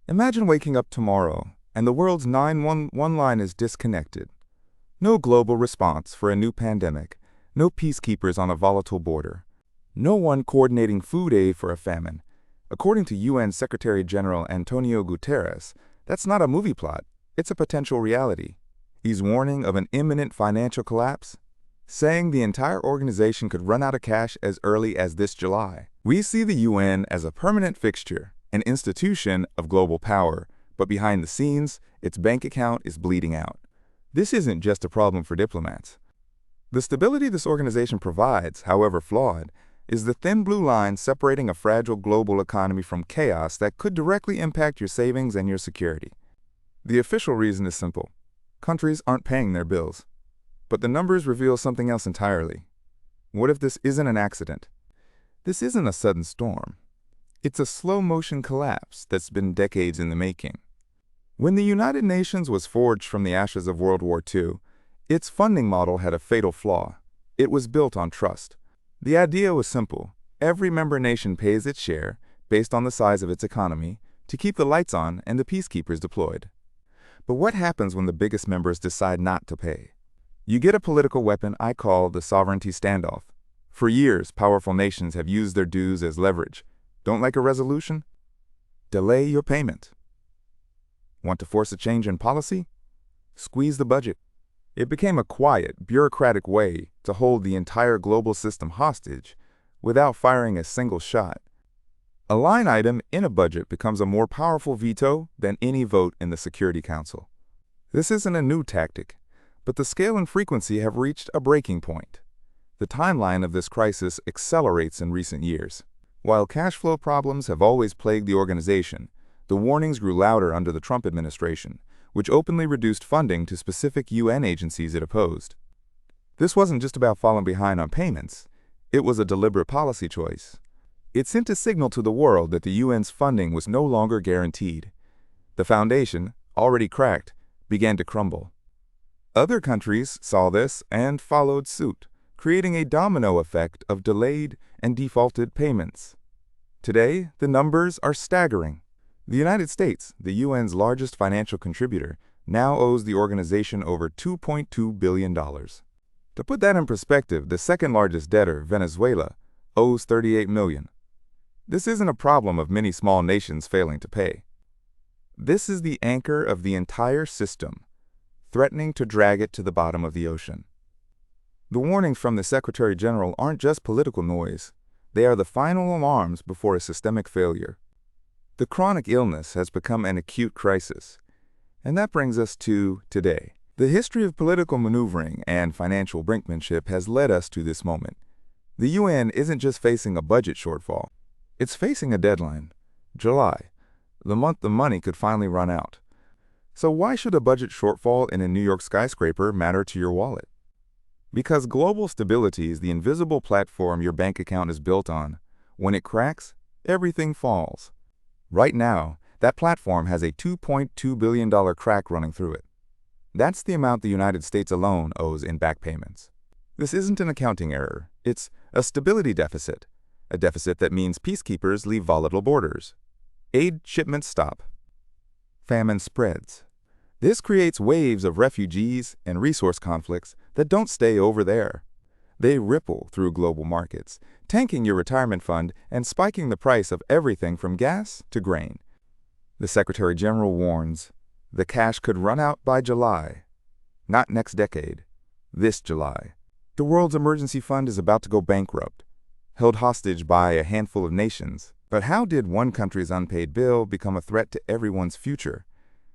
Imagine waking up tomorrow and the world's 911 line is disconnected. No global response for a new pandemic, no peacekeepers on a volatile border, no one coordinating food aid for a famine. According to UN Secretary General Antonio Guterres, that's not a movie plot, it's a potential reality. He's warning of an imminent financial collapse, saying the entire organization could run out of cash as early as this July. We see the UN as a permanent fixture, an institution of global power, but behind the scenes, its bank account is bleeding out. This isn't just a problem for diplomats. The stability this organization provides, however flawed, is the thin blue line separating a fragile global economy from chaos that could directly impact your savings and your security. The official reason is simple. Countries aren't paying their bills. But the numbers reveal something else entirely. What if this isn't an accident? This isn't a sudden storm. It's a slow-motion collapse that's been decades in the making. When the United Nations was forged from the ashes of World War II, its funding model had a fatal flaw. It was built on trust. The idea was simple. Every member nation pays its share, based on the size of its economy, to keep the lights on and the peacekeepers deployed. But what happens when the biggest members decide not to pay? You get a political weapon I call the sovereignty standoff. For years, powerful nations have used their dues as leverage. Don't like a resolution? Delay your payment. Want to force a change in policy? Squeeze the budget. It became a quiet, bureaucratic way to hold the entire global system hostage without firing a single shot. A line item in a budget becomes a more powerful veto than any vote in the Security Council. This isn't a new tactic, but the scale and frequency have reached a breaking point. The timeline of this crisis accelerates in recent years. While cash flow problems have always plagued the organization, the warnings grew louder under the Trump administration, which openly reduced funding to specific UN agencies it opposed. This wasn't just about falling behind on payments. It was a deliberate policy choice. It sent a signal to the world that the UN's funding was no longer guaranteed. The foundation, already cracked, began to crumble. Other countries saw this and followed suit, creating a domino effect of delayed and defaulted payments. Today, the numbers are staggering. The United States, the UN's largest financial contributor, now owes the organization over $2.2 billion. To put that in perspective, the second largest debtor, Venezuela, owes $38 million. This isn't a problem of many small nations failing to pay. This is the anchor of the entire system, threatening to drag it to the bottom of the ocean. The warnings from the Secretary General aren't just political noise. They are the final alarms before a systemic failure. The chronic illness has become an acute crisis. And that brings us to today. The history of political maneuvering and financial brinkmanship has led us to this moment. The UN isn't just facing a budget shortfall. It's facing a deadline. July, the month the money could finally run out. So why should a budget shortfall in a New York skyscraper matter to your wallet? Because global stability is the invisible platform your bank account is built on. When it cracks, everything falls. Right now, that platform has a $2.2 billion crack running through it. That's the amount the United States alone owes in back payments. This isn't an accounting error. It's a stability deficit, a deficit that means peacekeepers leave volatile borders. Aid shipments stop. Famine spreads. This creates waves of refugees and resource conflicts that don't stay over there. They ripple through global markets, tanking your retirement fund and spiking the price of everything from gas to grain. The Secretary General warns, the cash could run out by July. Not next decade, this July. The world's emergency fund is about to go bankrupt, held hostage by a handful of nations. But how did one country's unpaid bill become a threat to everyone's future?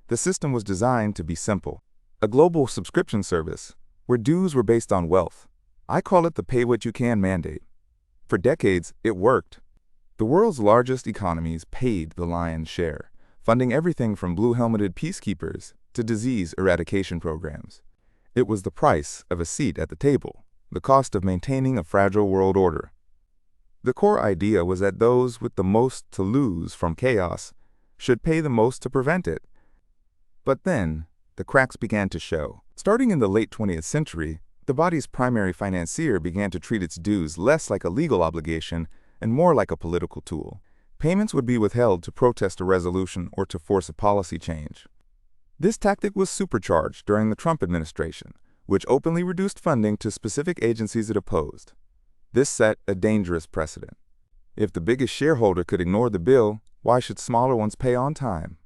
The system was designed to be simple. A global subscription service where dues were based on wealth. I call it the pay-what-you-can mandate. For decades, it worked. The world's largest economies paid the lion's share, funding everything from blue-helmeted peacekeepers to disease eradication programs. It was the price of a seat at the table, the cost of maintaining a fragile world order. The core idea was that those with the most to lose from chaos should pay the most to prevent it. But then, the cracks began to show. Starting in the late 20th century, the body's primary financier began to treat its dues less like a legal obligation and more like a political tool. Payments would be withheld to protest a resolution or to force a policy change. This tactic was supercharged during the Trump administration, which openly reduced funding to specific agencies it opposed. This set a dangerous precedent. If the biggest shareholder could ignore the bill, why should smaller ones pay on time?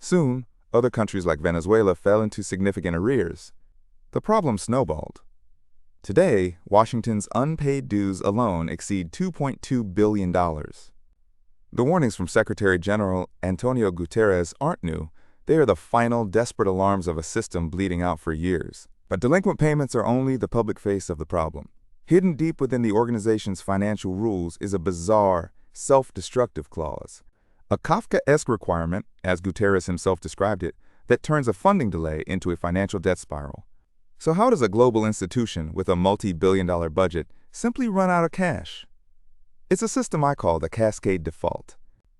Soon, other countries like Venezuela fell into significant arrears. The problem snowballed. Today, Washington's unpaid dues alone exceed $2.2 billion. The warnings from Secretary General Antonio Guterres aren't new. They are the final, desperate alarms of a system bleeding out for years. But delinquent payments are only the public face of the problem. Hidden deep within the organization's financial rules is a bizarre, self-destructive clause. A Kafkaesque requirement, as Guterres himself described it, that turns a funding delay into a financial death spiral. So how does a global institution with a multi-billion-dollar budget simply run out of cash? It's a system I call the Cascade default.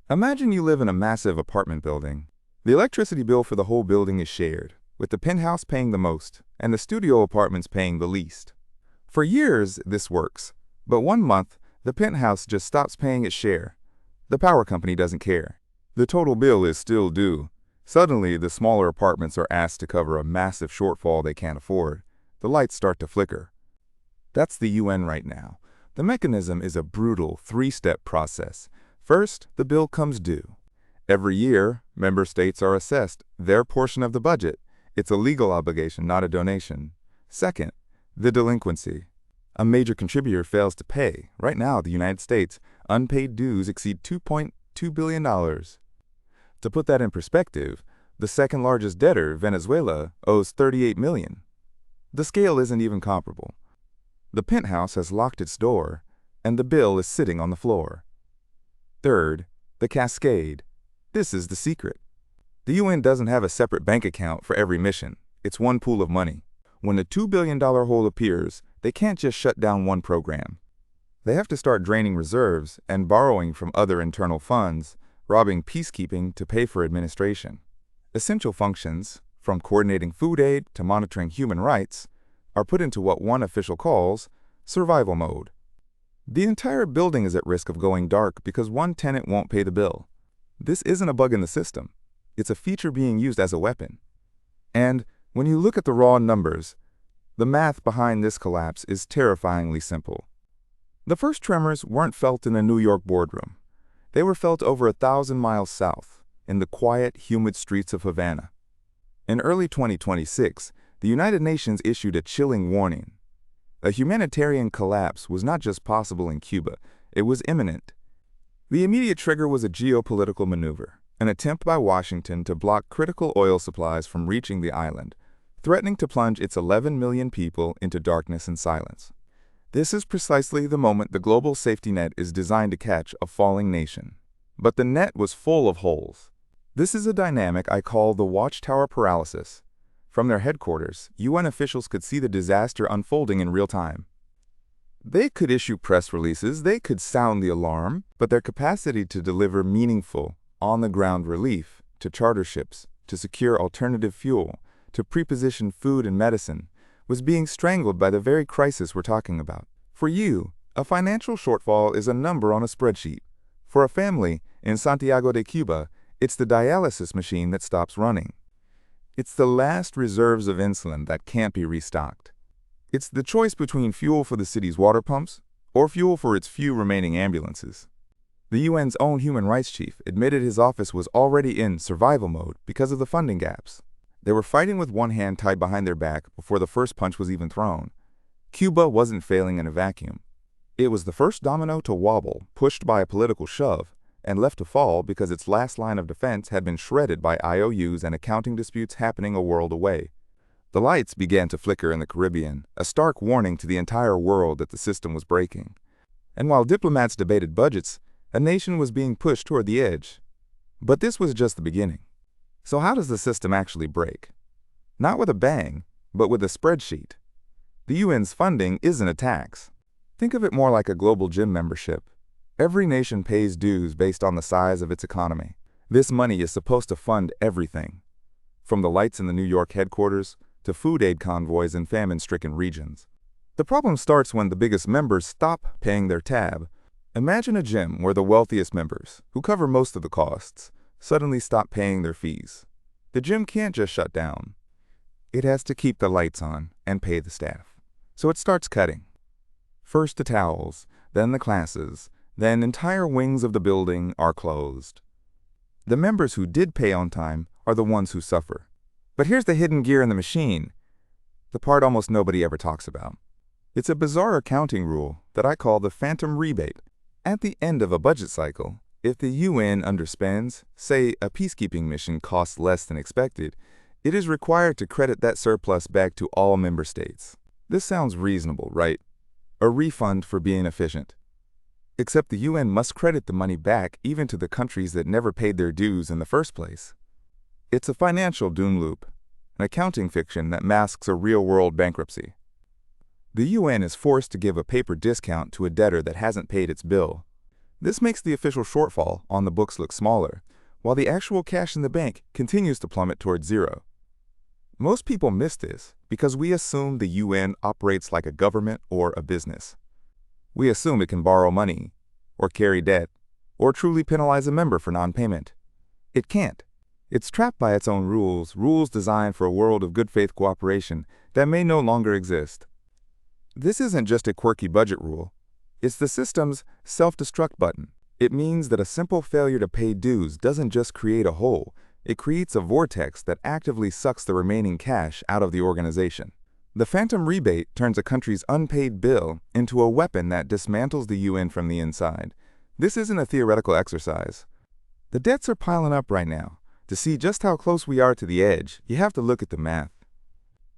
Imagine you live in a massive apartment building. The electricity bill for the whole building is shared, with the penthouse paying the most and the studio apartments paying the least. For years, this works, but one month, the penthouse just stops paying its share. The power company doesn't care. The total bill is still due. Suddenly, the smaller apartments are asked to cover a massive shortfall they can't afford. The lights start to flicker. That's the UN right now. The mechanism is a brutal three-step process. First, the bill comes due. Every year, member states are assessed their portion of the budget. It's a legal obligation, not a donation. Second, the delinquency. A major contributor fails to pay. Right now, the United States, unpaid dues exceed $2.2 billion. To put that in perspective, the second largest debtor, Venezuela, owes $38 million. The scale isn't even comparable. The penthouse has locked its door, and the bill is sitting on the floor. Third, the Cascade. This is the secret. The UN doesn't have a separate bank account for every mission. It's one pool of money. When the $2 billion hole appears, they can't just shut down one program. They have to start draining reserves and borrowing from other internal funds, robbing peacekeeping to pay for administration. Essential functions, from coordinating food aid to monitoring human rights, are put into what one official calls survival mode. The entire building is at risk of going dark because one tenant won't pay the bill. This isn't a bug in the system. It's a feature being used as a weapon. And when you look at the raw numbers, the math behind this collapse is terrifyingly simple. The first tremors weren't felt in a New York boardroom. They were felt over 1,000 miles south, in the quiet, humid streets of Havana. In early 2026, the United Nations issued a chilling warning. A humanitarian collapse was not just possible in Cuba, it was imminent. The immediate trigger was a geopolitical maneuver, an attempt by Washington to block critical oil supplies from reaching the island, threatening to plunge its 11 million people into darkness and silence. This is precisely the moment the global safety net is designed to catch a falling nation. But the net was full of holes. This is a dynamic I call the Watchtower Paralysis. From their headquarters, UN officials could see the disaster unfolding in real time. They could issue press releases, they could sound the alarm, but their capacity to deliver meaningful, on-the-ground relief to charter ships, to secure alternative fuel, to pre-position food and medicine, was being strangled by the very crisis we're talking about. For you, a financial shortfall is a number on a spreadsheet. For a family in Santiago de Cuba, it's the dialysis machine that stops running. It's the last reserves of insulin that can't be restocked. It's the choice between fuel for the city's water pumps or fuel for its few remaining ambulances. The UN's own human rights chief admitted his office was already in survival mode because of the funding gaps. They were fighting with one hand tied behind their back before the first punch was even thrown. Cuba wasn't failing in a vacuum. It was the first domino to wobble, pushed by a political shove, and left to fall because its last line of defense had been shredded by IOUs and accounting disputes happening a world away. The lights began to flicker in the Caribbean, a stark warning to the entire world that the system was breaking. And while diplomats debated budgets, a nation was being pushed toward the edge. But this was just the beginning. So how does the system actually break? Not with a bang, but with a spreadsheet. The UN's funding isn't a tax. Think of it more like a global gym membership. Every nation pays dues based on the size of its economy. This money is supposed to fund everything, from the lights in the New York headquarters to food aid convoys in famine-stricken regions. The problem starts when the biggest members stop paying their tab. Imagine a gym where the wealthiest members, who cover most of the costs, suddenly stop paying their fees. The gym can't just shut down. It has to keep the lights on and pay the staff. So it starts cutting. First the towels, then the classes, then entire wings of the building are closed. The members who did pay on time are the ones who suffer. But here's the hidden gear in the machine, the part almost nobody ever talks about. It's a bizarre accounting rule that I call the phantom rebate. At the end of a budget cycle, if the UN underspends, say a peacekeeping mission costs less than expected, it is required to credit that surplus back to all member states. This sounds reasonable, right? A refund for being efficient. Except the UN must credit the money back even to the countries that never paid their dues in the first place. It's a financial doom loop, an accounting fiction that masks a real-world bankruptcy. The UN is forced to give a paper discount to a debtor that hasn't paid its bill. This makes the official shortfall on the books look smaller, while the actual cash in the bank continues to plummet towards zero. Most people miss this because we assume the UN operates like a government or a business. We assume it can borrow money, or carry debt, or truly penalize a member for non-payment. It can't. It's trapped by its own rules designed for a world of good faith cooperation that may no longer exist. This isn't just a quirky budget rule. It's the system's self-destruct button. It means that a simple failure to pay dues doesn't just create a hole, it creates a vortex that actively sucks the remaining cash out of the organization. The phantom rebate turns a country's unpaid bill into a weapon that dismantles the UN from the inside. This isn't a theoretical exercise. The debts are piling up right now. To see just how close we are to the edge, you have to look at the math.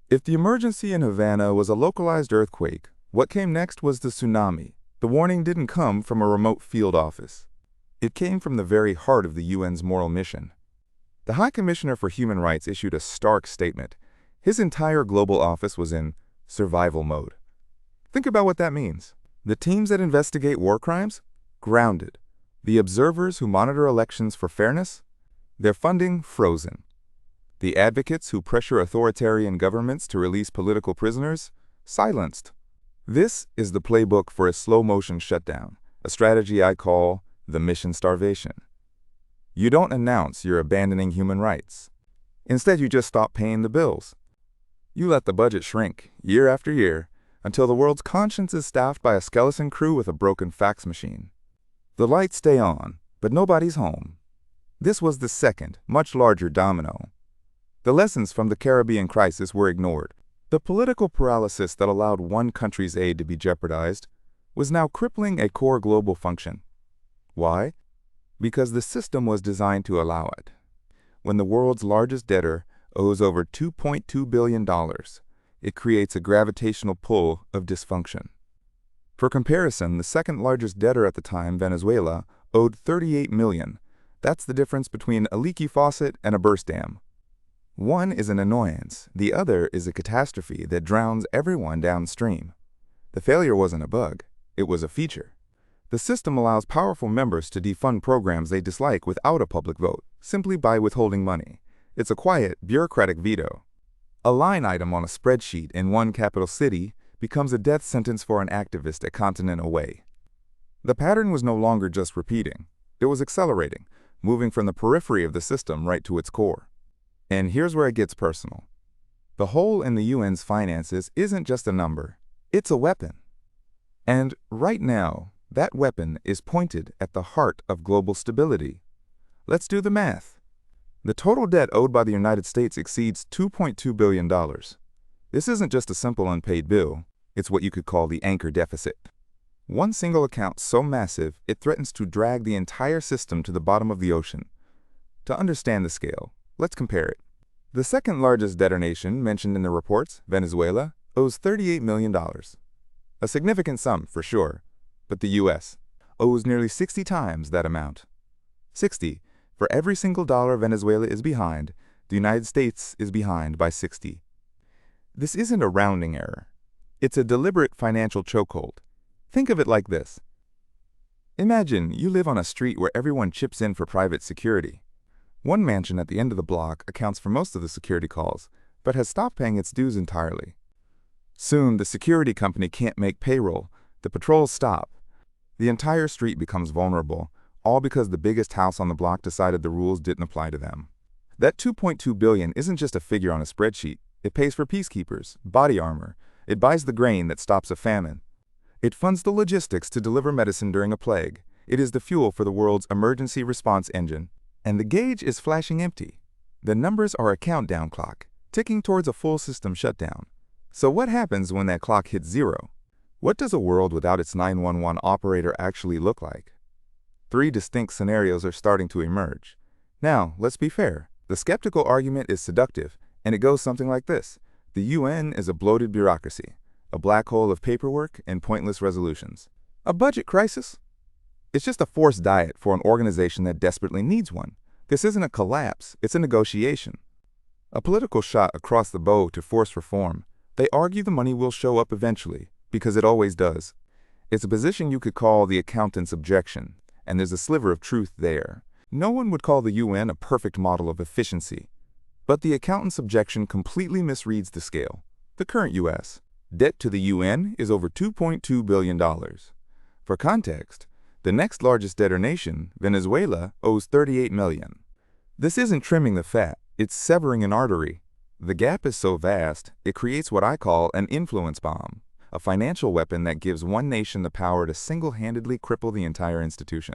If the emergency in Havana was a localized earthquake, what came next was the tsunami. The warning didn't come from a remote field office. It came from the very heart of the UN's moral mission. The High Commissioner for Human Rights issued a stark statement. His entire global office was in survival mode. Think about what that means. The teams that investigate war crimes? Grounded. The observers who monitor elections for fairness? Their funding frozen. The advocates who pressure authoritarian governments to release political prisoners? Silenced. This is the playbook for a slow-motion shutdown, a strategy I call the mission starvation. You don't announce you're abandoning human rights. Instead, you just stop paying the bills. You let the budget shrink, year after year, until the world's conscience is staffed by a skeleton crew with a broken fax machine. The lights stay on, but nobody's home. This was the second, much larger domino. The lessons from the Caribbean crisis were ignored. The political paralysis that allowed one country's aid to be jeopardized was now crippling a core global function. Why? Because the system was designed to allow it. When the world's largest debtor owes over $2.2 billion, it creates a gravitational pull of dysfunction. For comparison, the second largest debtor at the time, Venezuela, owed $38 million. That's the difference between a leaky faucet and a burst dam. One is an annoyance, the other is a catastrophe that drowns everyone downstream. The failure wasn't a bug, it was a feature. The system allows powerful members to defund programs they dislike without a public vote, simply by withholding money. It's a quiet, bureaucratic veto. A line item on a spreadsheet in one capital city becomes a death sentence for an activist a continent away. The pattern was no longer just repeating, it was accelerating, moving from the periphery of the system right to its core. And here's where it gets personal. The hole in the UN's finances isn't just a number, it's a weapon. And right now, that weapon is pointed at the heart of global stability. Let's do the math. The total debt owed by the United States exceeds $2.2 billion. This isn't just a simple unpaid bill, it's what you could call the anchor deficit. One single account so massive, it threatens to drag the entire system to the bottom of the ocean. To understand the scale, let's compare it. The second largest debtor nation mentioned in the reports, Venezuela, owes $38 million. A significant sum, for sure, but the U.S. owes nearly 60 times that amount. 60. For every single dollar Venezuela is behind, the United States is behind by 60. This isn't a rounding error. It's a deliberate financial chokehold. Think of it like this. Imagine you live on a street where everyone chips in for private security. One mansion at the end of the block accounts for most of the security calls, but has stopped paying its dues entirely. Soon, the security company can't make payroll, the patrols stop, The entire street becomes vulnerable, all because the biggest house on the block decided the rules didn't apply to them. That $2.2 billion isn't just a figure on a spreadsheet. It pays for peacekeepers, body armor. It buys the grain that stops a famine. It funds the logistics to deliver medicine during a plague. It is the fuel for the world's emergency response engine. And the gauge is flashing empty. The numbers are a countdown clock, ticking towards a full system shutdown. So what happens when that clock hits zero? What does a world without its 911 operator actually look like? 3 distinct scenarios are starting to emerge. Now, let's be fair. The skeptical argument is seductive, and it goes something like this. The UN is a bloated bureaucracy, a black hole of paperwork and pointless resolutions. A budget crisis? It's just a forced diet for an organization that desperately needs one. This isn't a collapse, it's a negotiation. A political shot across the bow to force reform. They argue the money will show up eventually, because it always does. It's a position you could call the accountant's objection, and there's a sliver of truth there. No one would call the UN a perfect model of efficiency, but the accountant's objection completely misreads the scale. The current U.S. debt to the UN is over $2.2 billion. For context, the next largest debtor nation, Venezuela, owes $38 million. This isn't trimming the fat, it's severing an artery. The gap is so vast, it creates what I call an influence bomb, a financial weapon that gives one nation the power to single-handedly cripple the entire institution.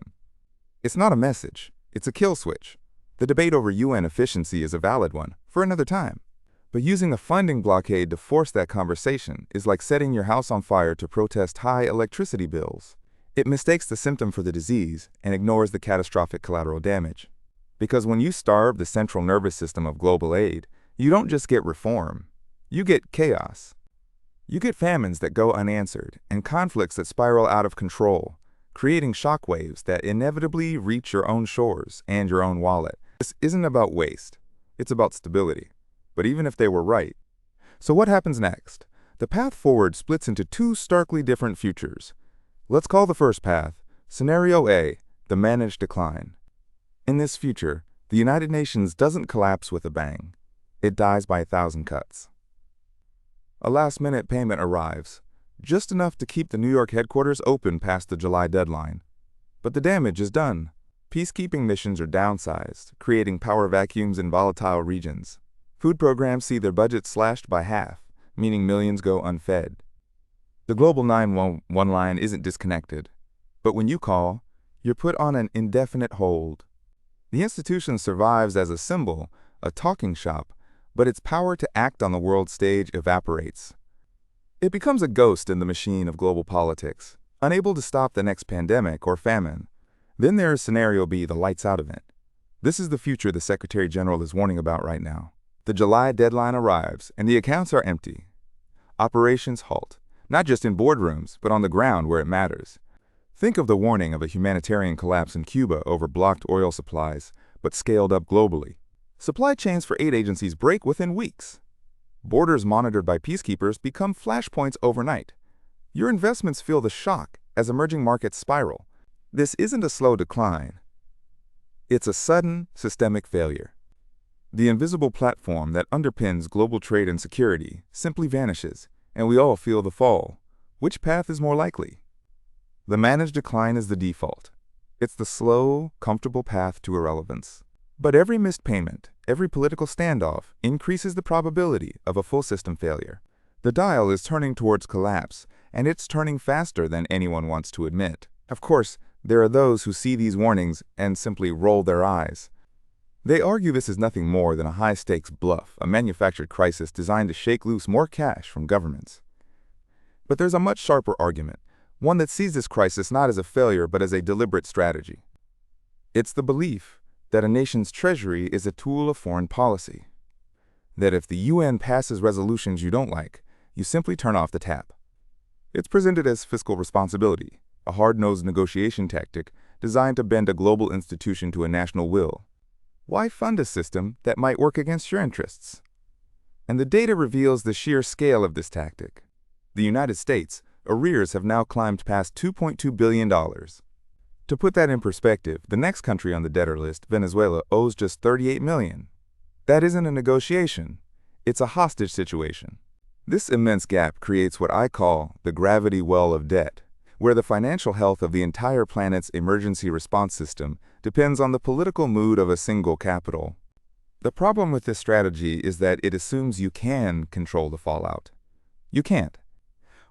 It's not a message, it's a kill switch. The debate over UN efficiency is a valid one, for another time. But using a funding blockade to force that conversation is like setting your house on fire to protest high electricity bills. It mistakes the symptom for the disease and ignores the catastrophic collateral damage. Because when you starve the central nervous system of global aid, you don't just get reform, you get chaos. You get famines that go unanswered and conflicts that spiral out of control, creating shockwaves that inevitably reach your own shores and your own wallet. This isn't about waste, it's about stability. But even if they were right. So what happens next? The path forward splits into 2 starkly different futures. Let's call the first path Scenario A, the managed decline. In this future, the United Nations doesn't collapse with a bang. It dies by 1,000 cuts. A last-minute payment arrives, just enough to keep the New York headquarters open past the July deadline. But the damage is done. Peacekeeping missions are downsized, creating power vacuums in volatile regions. Food programs see their budgets slashed by half, meaning millions go unfed. The global 911 line isn't disconnected, but when you call, you're put on an indefinite hold. The institution survives as a symbol, a talking shop, but its power to act on the world stage evaporates. It becomes a ghost in the machine of global politics, unable to stop the next pandemic or famine. Then there is Scenario B, the lights out event. This is the future the Secretary General is warning about right now. The July deadline arrives, and the accounts are empty. Operations halt, not just in boardrooms, but on the ground where it matters. Think of the warning of a humanitarian collapse in Cuba over blocked oil supplies, but scaled up globally. Supply chains for aid agencies break within weeks. Borders monitored by peacekeepers become flashpoints overnight. Your investments feel the shock as emerging markets spiral. This isn't a slow decline. It's a sudden, systemic failure. The invisible platform that underpins global trade and security simply vanishes, and we all feel the fall. Which path is more likely? The managed decline is the default. It's the slow, comfortable path to irrelevance. But every missed payment, every political standoff, increases the probability of a full system failure. The dial is turning towards collapse, and it's turning faster than anyone wants to admit. Of course, there are those who see these warnings and simply roll their eyes. They argue this is nothing more than a high-stakes bluff, a manufactured crisis designed to shake loose more cash from governments. But there's a much sharper argument, one that sees this crisis not as a failure but as a deliberate strategy. It's the belief that a nation's treasury is a tool of foreign policy. That if the UN passes resolutions you don't like, you simply turn off the tap. It's presented as fiscal responsibility, a hard-nosed negotiation tactic designed to bend a global institution to a national will. Why fund a system that might work against your interests? And the data reveals the sheer scale of this tactic. The United States, arrears have now climbed past $2.2 billion. To put that in perspective, the next country on the debtor list, Venezuela, owes just $38 million. That isn't a negotiation. It's a hostage situation. This immense gap creates what I call the gravity well of debt. where the financial health of the entire planet's emergency response system depends on the political mood of a single capital. The problem with this strategy is that it assumes you can control the fallout. You can't.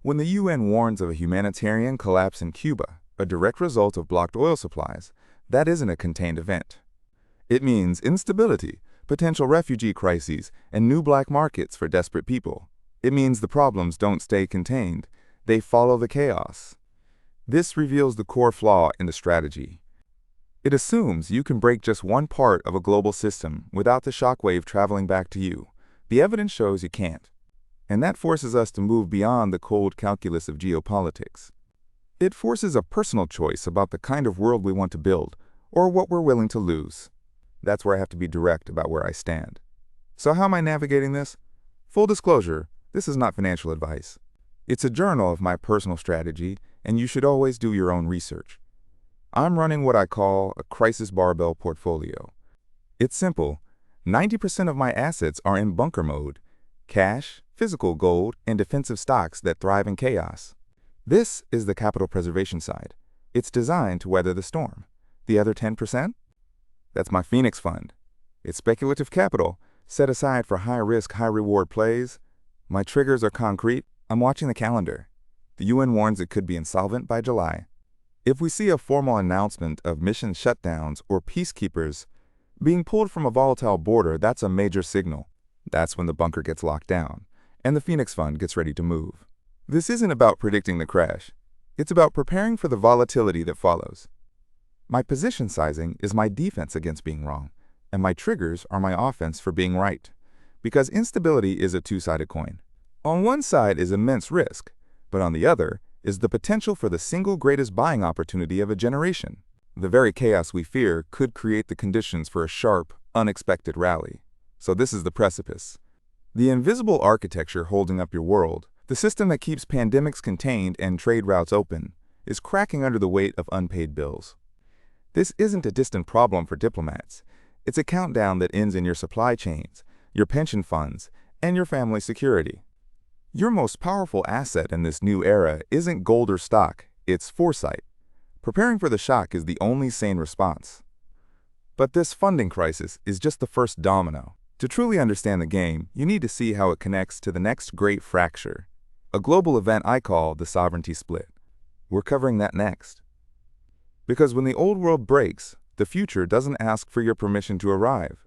When the UN warns of a humanitarian collapse in Cuba, a direct result of blocked oil supplies, that isn't a contained event. It means instability, potential refugee crises, and new black markets for desperate people. It means the problems don't stay contained. They follow the chaos. This reveals the core flaw in the strategy. It assumes you can break just one part of a global system without the shockwave traveling back to you. The evidence shows you can't. And that forces us to move beyond the cold calculus of geopolitics. It forces a personal choice about the kind of world we want to build, or what we're willing to lose. That's where I have to be direct about where I stand. So how am I navigating this? Full disclosure, this is not financial advice. It's a journal of my personal strategy, and you should always do your own research. I'm running what I call a crisis barbell portfolio. It's simple. 90% of my assets are in bunker mode: cash, physical gold, and defensive stocks that thrive in chaos. This is the capital preservation side. It's designed to weather the storm. The other 10%? That's my Phoenix Fund. It's speculative capital, set aside for high-risk, high-reward plays. My triggers are concrete. I'm watching the calendar. The UN warns it could be insolvent by July. If we see a formal announcement of mission shutdowns or peacekeepers being pulled from a volatile border, that's a major signal. That's when the bunker gets locked down, and the Phoenix Fund gets ready to move. This isn't about predicting the crash. It's about preparing for the volatility that follows. My position sizing is my defense against being wrong, and my triggers are my offense for being right. Because instability is a two-sided coin. On one side is immense risk, but on the other is the potential for the single greatest buying opportunity of a generation. The very chaos we fear could create the conditions for a sharp, unexpected rally. So this is the precipice. The invisible architecture holding up your world, the system that keeps pandemics contained and trade routes open, is cracking under the weight of unpaid bills. This isn't a distant problem for diplomats. It's a countdown that ends in your supply chains, your pension funds, and your family security. Your most powerful asset in this new era isn't gold or stock, it's foresight. Preparing for the shock is the only sane response. But this funding crisis is just the first domino. To truly understand the game, you need to see how it connects to the next great fracture, a global event I call the sovereignty split. We're covering that next. Because when the old world breaks, the future doesn't ask for your permission to arrive.